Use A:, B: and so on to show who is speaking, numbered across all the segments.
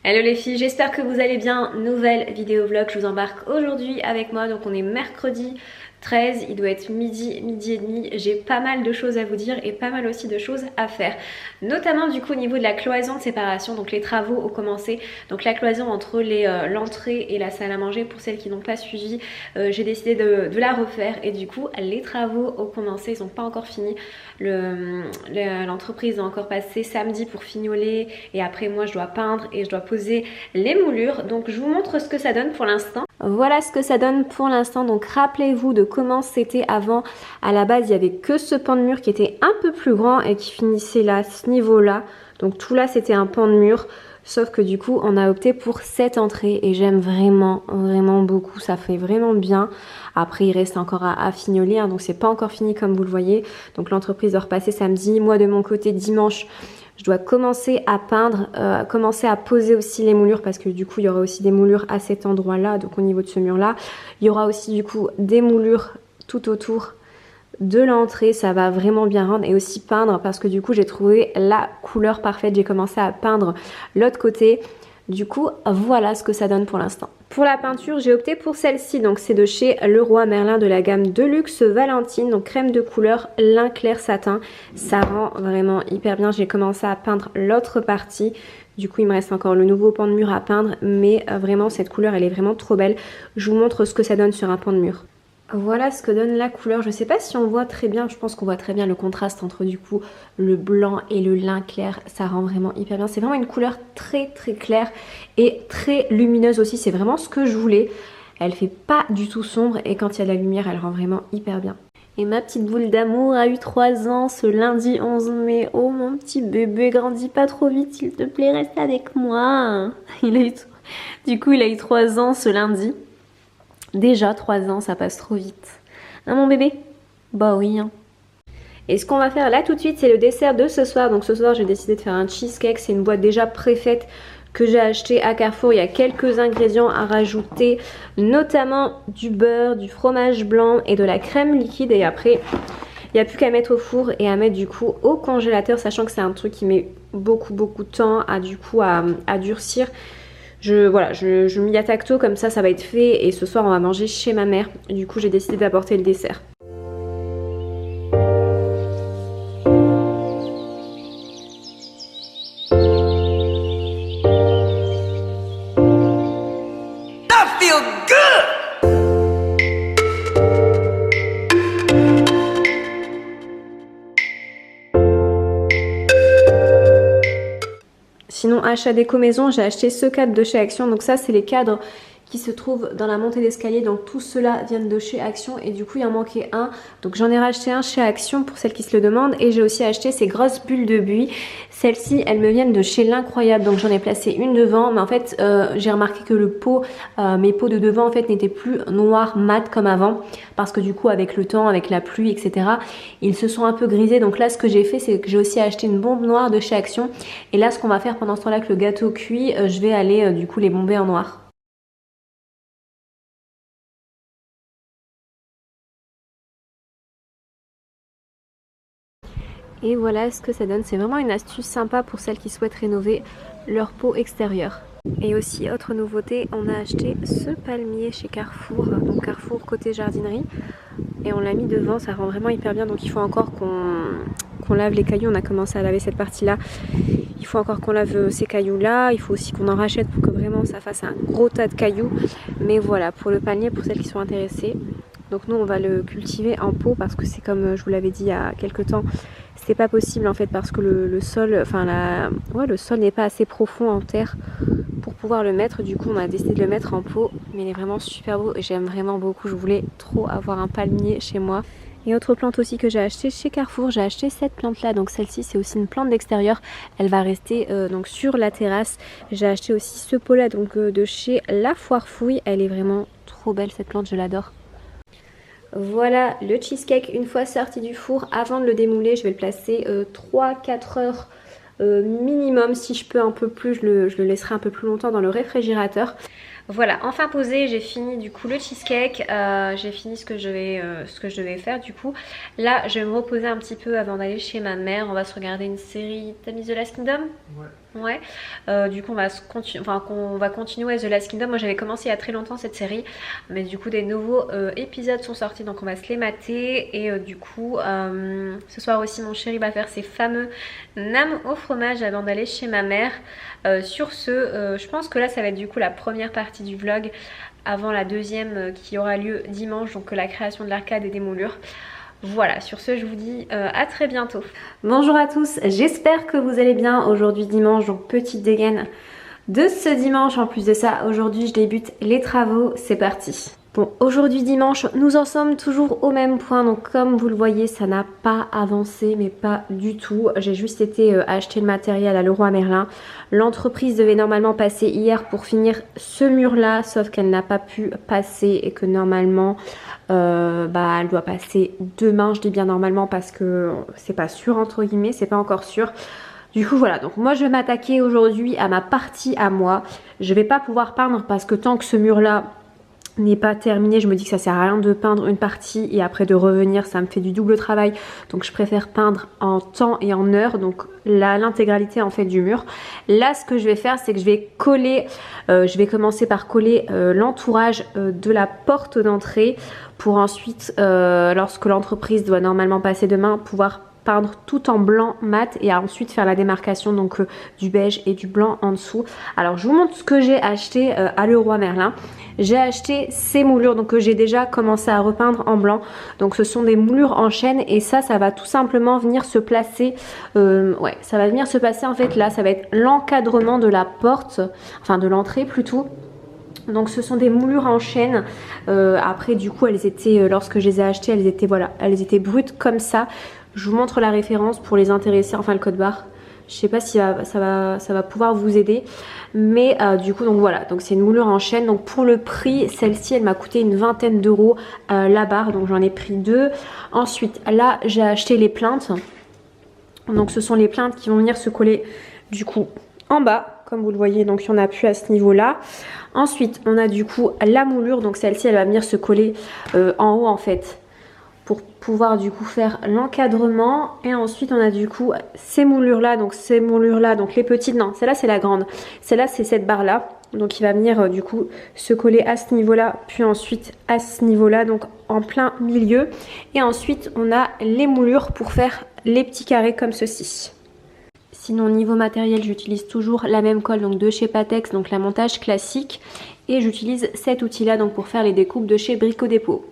A: Hello les filles, j'espère que vous allez bien. Nouvelle vidéo vlog, je vous embarque aujourd'hui avec moi. Donc on est mercredi 13, il doit être midi et demi. J'ai pas mal de choses à vous dire et pas mal aussi de choses à faire. Notamment du coup au niveau de la cloison de séparation. Donc les travaux ont commencé. Donc la cloison entre l'entrée et la salle à manger, pour celles qui n'ont pas suivi, j'ai décidé de la refaire. Et du coup les travaux ont commencé, ils n'ont pas encore fini. L'entreprise a encore passé samedi pour fignoler. Et après moi je dois peindre et je dois poser les moulures. Donc je vous montre ce que ça donne pour l'instant. Voilà ce que ça donne pour l'instant. Donc rappelez-vous de comment c'était avant. À la base il n'y avait que ce pan de mur qui était un peu plus grand et qui finissait là, à ce niveau là. Donc tout là c'était un pan de mur. Sauf que du coup on a opté pour cette entrée et j'aime vraiment beaucoup, ça fait vraiment bien. Après il reste encore à fignoler, hein, donc c'est pas encore fini comme vous le voyez. Donc l'entreprise doit repasser samedi, moi de mon côté dimanche je dois commencer à peindre, commencer à poser aussi les moulures parce que du coup il y aura aussi des moulures à cet endroit là, donc au niveau de ce mur là. Il y aura aussi du coup des moulures tout autour de l'entrée, ça va vraiment bien rendre, et aussi peindre parce que du coup j'ai trouvé la couleur parfaite. J'ai commencé à peindre l'autre côté. Du coup voilà ce que ça donne pour l'instant. Pour la peinture j'ai opté pour celle-ci, donc c'est de chez Leroy Merlin de la gamme Deluxe Valentine, donc crème de couleur lin clair satin. Ça rend vraiment hyper bien. J'ai commencé à peindre l'autre partie. Du coup il me reste encore le nouveau pan de mur à peindre, mais vraiment cette couleur elle est vraiment trop belle. Je vous montre ce que ça donne sur un pan de mur. Voilà ce que donne la couleur. Je sais pas si on voit très bien, je pense qu'on voit très bien le contraste entre du coup le blanc et le lin clair. Ça rend vraiment hyper bien. C'est vraiment une couleur très claire et très lumineuse aussi. C'est vraiment ce que je voulais. Elle fait pas du tout sombre et quand il y a de la lumière, elle rend vraiment hyper bien. Et ma petite boule d'amour a eu 3 ans ce lundi 11 mai. Oh mon petit bébé, grandis pas trop vite s'il te plaît, reste avec moi. Du coup il a eu 3 ans ce lundi. Déjà 3 ans, ça passe trop vite. Hein mon bébé? Bah oui. Hein. Et ce qu'on va faire là tout de suite, c'est le dessert de ce soir. Donc ce soir, j'ai décidé de faire un cheesecake. C'est une boîte déjà préfaite que j'ai acheté à Carrefour. Il y a quelques ingrédients à rajouter, notamment du beurre, du fromage blanc et de la crème liquide. Et après, il n'y a plus qu'à mettre au four et à mettre du coup au congélateur, sachant que c'est un truc qui met beaucoup de temps à durcir. Je m'y attaque tôt, comme ça va être fait, et ce soir on va manger chez ma mère. Du coup j'ai décidé d'apporter le dessert. Sinon, achat déco maison, j'ai acheté ce cadre de chez Action. Donc ça, c'est les cadres qui se trouvent dans la montée d'escalier. Donc tout cela viennent de chez Action et du coup, il en manquait un. Donc j'en ai racheté un chez Action pour celles qui se le demandent. Et j'ai aussi acheté ces grosses bulles de buis. Celles-ci, elles me viennent de chez L'Incroyable. Donc j'en ai placé une devant. Mais en fait, j'ai remarqué que le pot, mes pots de devant en fait n'étaient plus noirs mat comme avant. Parce que du coup, avec le temps, avec la pluie, etc., ils se sont un peu grisés. Donc là, ce que j'ai fait, c'est que j'ai aussi acheté une bombe noire de chez Action. Et là, ce qu'on va faire pendant ce temps-là que le gâteau cuit, je vais aller du coup les bomber en noir. Et voilà ce que ça donne. C'est vraiment une astuce sympa pour celles qui souhaitent rénover leur pot extérieur. Et aussi, autre nouveauté, on a acheté ce palmier chez Carrefour. Donc Carrefour côté jardinerie. Et on l'a mis devant, ça rend vraiment hyper bien. Donc il faut encore qu'on lave les cailloux. On a commencé à laver cette partie-là. Il faut encore qu'on lave ces cailloux-là. Il faut aussi qu'on en rachète pour que vraiment ça fasse un gros tas de cailloux. Mais voilà, pour le palmier, pour celles qui sont intéressées. Donc nous, on va le cultiver en pot parce que c'est comme je vous l'avais dit il y a quelques temps. C'est pas possible en fait parce que le sol, le sol n'est pas assez profond en terre pour pouvoir le mettre. Du coup on a décidé de le mettre en pot, mais il est vraiment super beau et j'aime vraiment beaucoup. Je voulais trop avoir un palmier chez moi. Et autre plante aussi que j'ai acheté chez Carrefour, j'ai acheté cette plante là. Donc celle-ci c'est aussi une plante d'extérieur, elle va rester donc sur la terrasse. J'ai acheté aussi ce pot là donc de chez La Foire Fouille. Elle est vraiment trop belle cette plante, je l'adore. Voilà le cheesecake une fois sorti du four. Avant de le démouler, je vais le placer 3-4 heures minimum. Si je peux un peu plus, je le laisserai un peu plus longtemps dans le réfrigérateur. Voilà, enfin posé, j'ai fini du coup le cheesecake, j'ai fini ce que je devais faire du coup. Là, je vais me reposer un petit peu avant d'aller chez ma mère. On va se regarder une série. T'as mis The Last Kingdom? Ouais. Ouais. Du coup, on va continuer The Last Kingdom. Moi, j'avais commencé il y a très longtemps cette série, mais du coup, des nouveaux épisodes sont sortis, donc on va se les mater. Et du coup, ce soir aussi, mon chéri va faire ses fameux nam au fromage avant d'aller chez ma mère. Sur ce, je pense que là, ça va être du coup la première partie du vlog avant la deuxième qui aura lieu dimanche, donc la création de l'arcade et des moulures. Voilà, sur ce, je vous dis à très bientôt. Bonjour à tous, j'espère que vous allez bien. Aujourd'hui dimanche, donc petite dégaine de ce dimanche. En plus de ça, aujourd'hui je débute les travaux, c'est parti. Bon, aujourd'hui dimanche, nous en sommes toujours au même point. Donc comme vous le voyez, ça n'a pas avancé, mais pas du tout. J'ai juste été acheter le matériel à Leroy Merlin. L'entreprise devait normalement passer hier pour finir ce mur-là, sauf qu'elle n'a pas pu passer et que normalement, elle doit passer demain. Je dis bien normalement parce que c'est pas sûr entre guillemets, c'est pas encore sûr. Du coup voilà, donc moi je vais m'attaquer aujourd'hui à ma partie à moi. Je vais pas pouvoir peindre parce que tant que ce mur-là n'est pas terminé, je me dis que ça sert à rien de peindre une partie et après de revenir, ça me fait du double travail. Donc je préfère peindre en temps et en heure, donc l'intégralité en fait du mur. Là ce que je vais faire, c'est que je vais coller, je vais commencer par coller l'entourage de la porte d'entrée pour ensuite, lorsque l'entreprise doit normalement passer demain, pouvoir peindre tout en blanc mat et ensuite faire la démarcation donc du beige et du blanc en dessous. Alors je vous montre ce que j'ai acheté à Leroy Merlin. J'ai acheté ces moulures donc que j'ai déjà commencé à repeindre en blanc. Donc ce sont des moulures en chaîne et ça va tout simplement venir se placer, ça va venir se passer en fait là, ça va être l'encadrement de la porte, enfin de l'entrée plutôt. Donc ce sont des moulures en chaîne. Après du coup elles étaient, lorsque je les ai achetées, elles étaient brutes comme ça. Je vous montre la référence pour les intéresser, enfin le code barre. Je sais pas si ça va pouvoir vous aider. Mais du coup, donc voilà. Donc c'est une moulure en chaîne. Donc pour le prix, celle-ci, elle m'a coûté une vingtaine d'euros la barre. Donc j'en ai pris deux. Ensuite, là, j'ai acheté les plaintes. Donc ce sont les plaintes qui vont venir se coller du coup en bas. Comme vous le voyez, donc il n'y en a plus à ce niveau-là. Ensuite, on a du coup la moulure. Donc celle-ci, elle va venir se coller en haut en fait, pour pouvoir du coup faire l'encadrement. Et ensuite on a du coup ces moulures là, donc les petites, non celle-là c'est la grande, celle-là c'est cette barre là, donc il va venir du coup se coller à ce niveau là, puis ensuite à ce niveau là, donc en plein milieu. Et ensuite on a les moulures pour faire les petits carrés comme ceci. Sinon niveau matériel, j'utilise toujours la même colle donc de chez Patex, donc la montage classique, et j'utilise cet outil là donc pour faire les découpes de chez Brico Dépôt.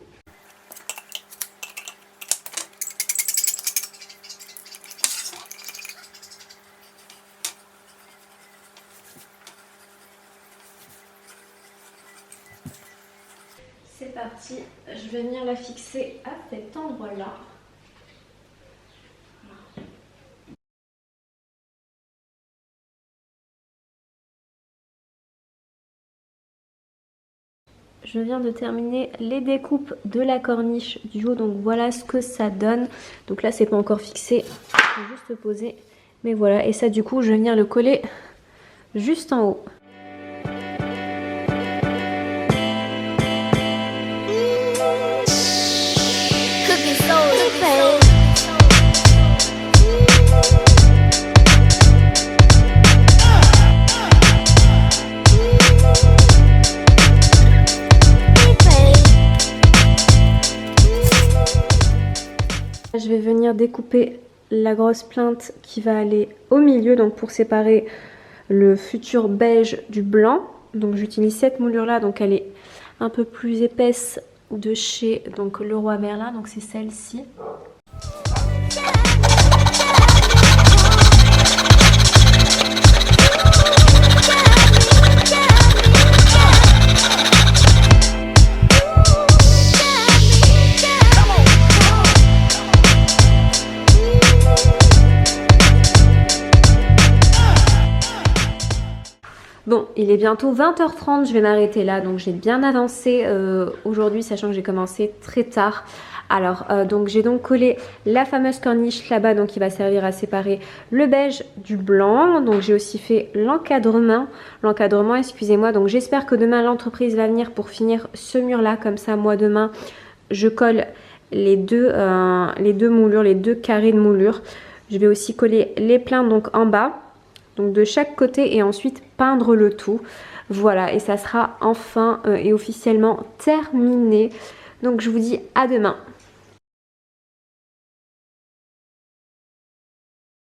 A: C'est parti, je vais venir la fixer à cet endroit-là. Je viens de terminer les découpes de la corniche du haut, donc voilà ce que ça donne. Donc là c'est pas encore fixé, c'est juste posé. Mais voilà, et ça du coup je vais venir le coller juste en haut. Je vais venir découper la grosse plainte qui va aller au milieu, donc pour séparer le futur beige du blanc. Donc j'utilise cette moulure là, donc elle est un peu plus épaisse de chez donc Leroy Merlin, donc c'est celle-ci. Bon, il est bientôt 20h30, je vais m'arrêter là, donc j'ai bien avancé aujourd'hui, sachant que j'ai commencé très tard. Alors donc j'ai donc collé la fameuse corniche là-bas, donc qui va servir à séparer le beige du blanc. Donc j'ai aussi fait l'encadrement, excusez-moi. Donc j'espère que demain l'entreprise va venir pour finir ce mur là, comme ça moi demain je colle les deux moulures, les deux carrés de moulure. Je vais aussi coller les pleins donc en bas, donc de chaque côté, et ensuite peindre le tout. Voilà, et ça sera enfin et officiellement terminé. Donc je vous dis à demain.